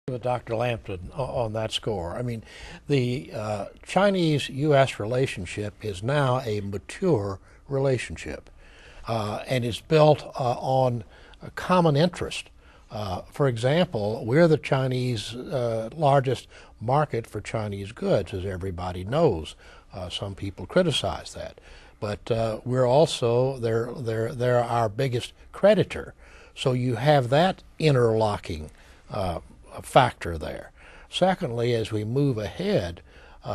With Dr. Lampton on that score. I mean, the Chinese-U.S. relationship is now a mature relationship, and is built on a common interest. For example, we're the Chinese largest market for Chinese goods, as everybody knows. Some people criticize that, but we're also they're our biggest creditor. So you have that interlocking factor there. Secondly, as we move ahead,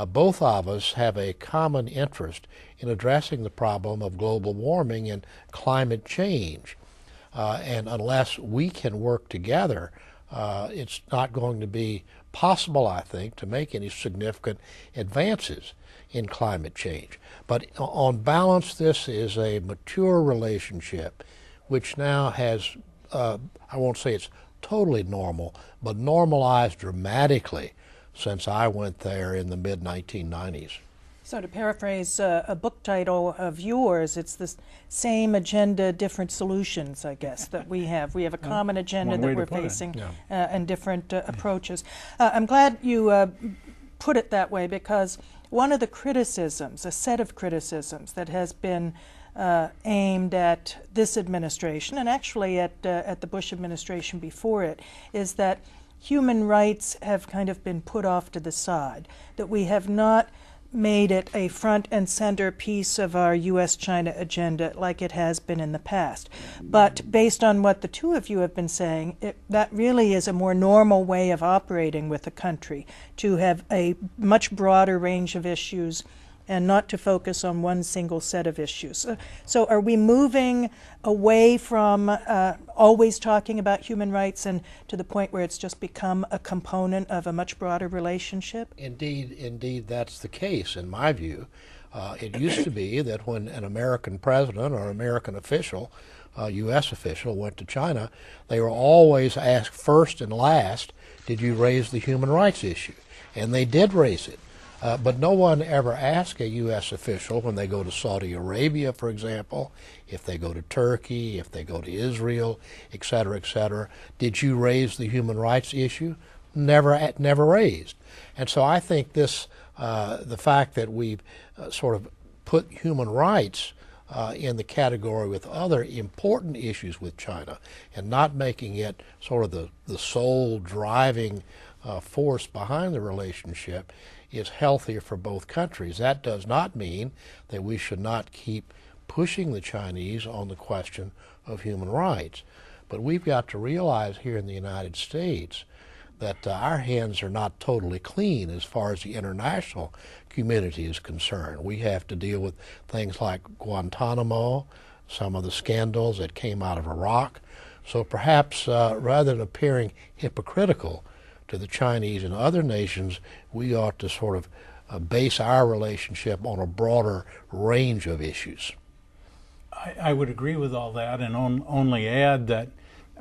both of us have a common interest in addressing the problem of global warming and climate change. And unless we can work together, it's not going to be possible, I think, to make any significant advances in climate change. But on balance, this is a mature relationship which now has, I won't say it's totally normal, but normalized dramatically since I went there in the mid-1990s. So to paraphrase a book title of yours, it's the same agenda, different solutions, I guess, that we have. We have a common agenda that we're facing, and different approaches. I'm glad you put it that way, because one of the criticisms, a set of criticisms that has been aimed at this administration, and actually at the Bush administration before it, is that human rights have kind of been put off to the side, that we have not made it a front and center piece of our U.S.-China agenda like it has been in the past. But based on what the two of you have been saying, that really is a more normal way of operating with a country, to have a much broader range of issues and not to focus on one single set of issues. So are we moving away from always talking about human rights and to the point where it's just become a component of a much broader relationship? Indeed, that's the case in my view. It used to be that when an American president or an American official, U.S. official, went to China, they were always asked first and last, did you raise the human rights issue? And they did raise it. But no one ever asked a U.S. official when they go to Saudi Arabia, for example, if they go to Turkey, if they go to Israel, et cetera, did you raise the human rights issue? Never raised. And so I think this, the fact that we've sort of put human rights in the category with other important issues with China and not making it sort of the sole driving force behind the relationship is healthier for both countries. That does not mean that we should not keep pushing the Chinese on the question of human rights. But we've got to realize here in the United States that our hands are not totally clean as far as the international community is concerned. We have to deal with things like Guantanamo, some of the scandals that came out of Iraq. So perhaps rather than appearing hypocritical to the Chinese and other nations, we ought to sort of base our relationship on a broader range of issues. I would agree with all that, and only add that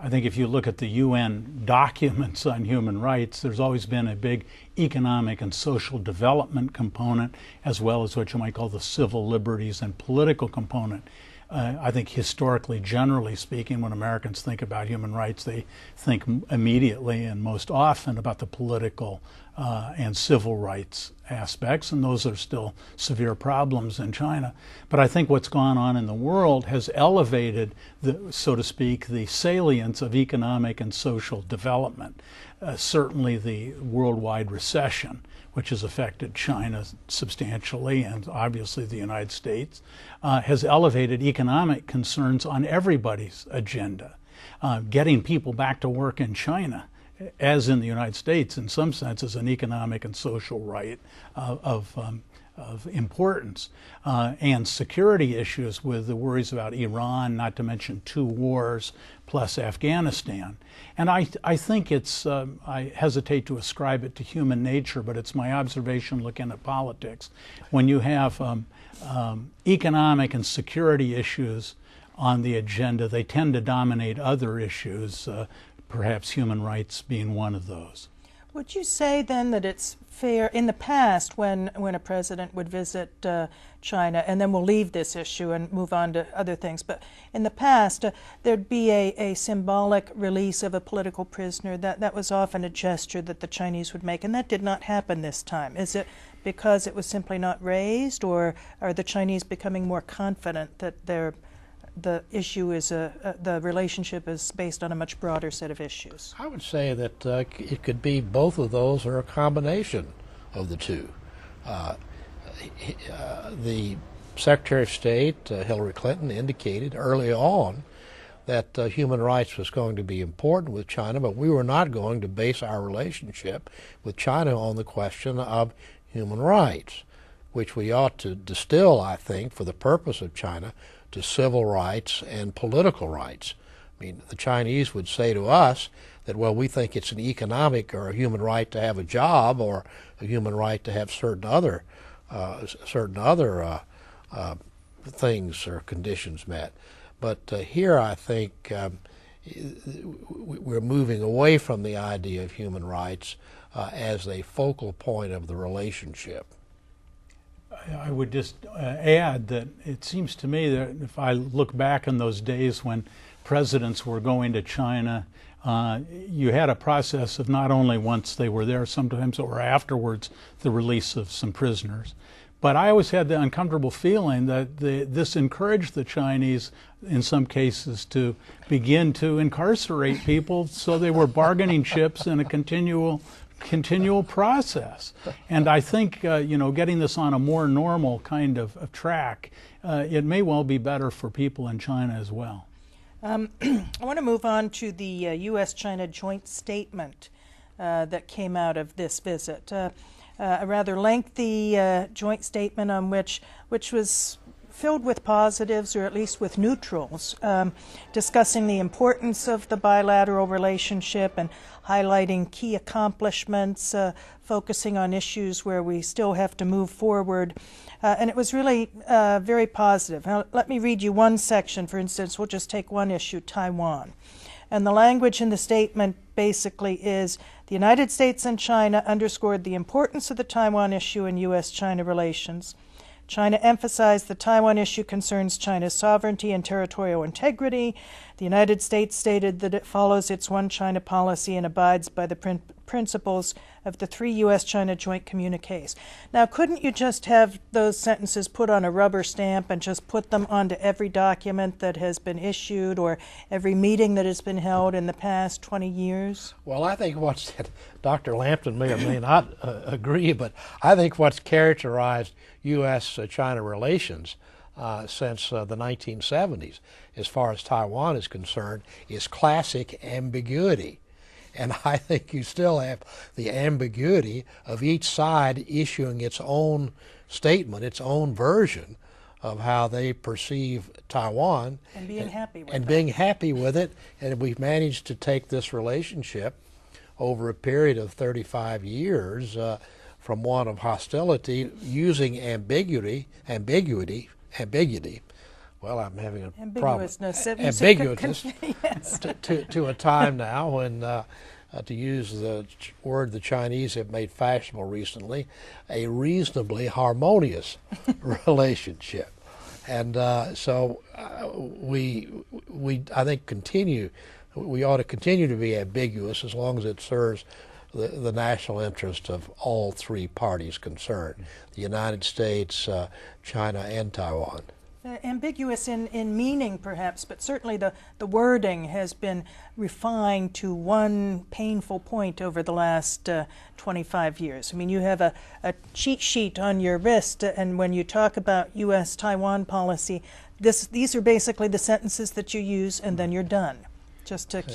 I think if you look at the UN documents on human rights, there's always been a big economic and social development component, as well as what you might call the civil liberties and political component. I think historically, generally speaking, when Americans think about human rights, they think immediately and most often about the political and civil rights aspects, and those are still severe problems in China. But I think what's gone on in the world has elevated, so to speak, the salience of economic and social development. Certainly the worldwide recession, which has affected China substantially, and obviously the United States, has elevated economic concerns on everybody's agenda. Getting people back to work in China, as in the United States, in some sense, is an economic and social right of importance. And security issues with the worries about Iran, not to mention 2 wars, plus Afghanistan. And I think it's, I hesitate to ascribe it to human nature, but it's my observation looking at politics. When you have economic and security issues on the agenda, they tend to dominate other issues, perhaps human rights being one of those. Would you say then that it's fair, in the past when a president would visit China, and then we'll leave this issue and move on to other things, but in the past there'd be a symbolic release of a political prisoner. That was often a gesture that the Chinese would make, and that did not happen this time. Is it because it was simply not raised, or are the Chinese becoming more confident that the issue is the relationship is based on a much broader set of issues? I would say that it could be both of those or a combination of the two. The Secretary of State, Hillary Clinton, indicated early on that human rights was going to be important with China, but we were not going to base our relationship with China on the question of human rights, which we ought to distill, I think, for the purpose of China, to civil rights and political rights. I mean, the Chinese would say to us that, well, we think it's an economic or a human right to have a job, or a human right to have certain other things or conditions met. But here I think we're moving away from the idea of human rights as a focal point of the relationship. I would just add that it seems to me that if I look back on those days when presidents were going to China, you had a process of not only once they were there, sometimes or afterwards, the release of some prisoners. But I always had the uncomfortable feeling that this encouraged the Chinese, in some cases, to begin to incarcerate people, so they were bargaining chips in a continual process. And I think, getting this on a more normal kind of track, it may well be better for people in China as well. I want to move on to the U.S.-China joint statement that came out of this visit. A rather lengthy joint statement on which was filled with positives, or at least with neutrals, discussing the importance of the bilateral relationship and highlighting key accomplishments, focusing on issues where we still have to move forward. And it was really very positive. Now, let me read you one section, for instance. We'll just take one issue, Taiwan. And the language in the statement basically is, the United States and China underscored the importance of the Taiwan issue in U.S.-China relations. China emphasized the Taiwan issue concerns China's sovereignty and territorial integrity. The United States stated that it follows its one China policy and abides by the principles of the 3 U.S.-China joint communiques. Now, couldn't you just have those sentences put on a rubber stamp and just put them onto every document that has been issued or every meeting that has been held in the past 20 years? Well, I think Dr. Lampton may or may not agree, but I think what's characterized U.S.-China relations since the 1970s, as far as Taiwan is concerned, is classic ambiguity. And I think you still have the ambiguity of each side issuing its own statement, its own version of how they perceive Taiwan. And being happy with it. And being happy with it. And we've managed to take this relationship over a period of 35 years from one of hostility, using ambiguity. Well, I'm having a problem. Ambiguousness. Yes. to a time now when, to use the word the Chinese have made fashionable recently, a reasonably harmonious relationship. And so we I think we ought to continue to be ambiguous as long as it serves the national interest of all 3 parties concerned, the United States, China, and Taiwan. Ambiguous in meaning, perhaps, but certainly the wording has been refined to one painful point over the last 25 years. I mean, you have a cheat sheet on your wrist, and when you talk about U.S.-Taiwan policy, these are basically the sentences that you use, and then you're done, just to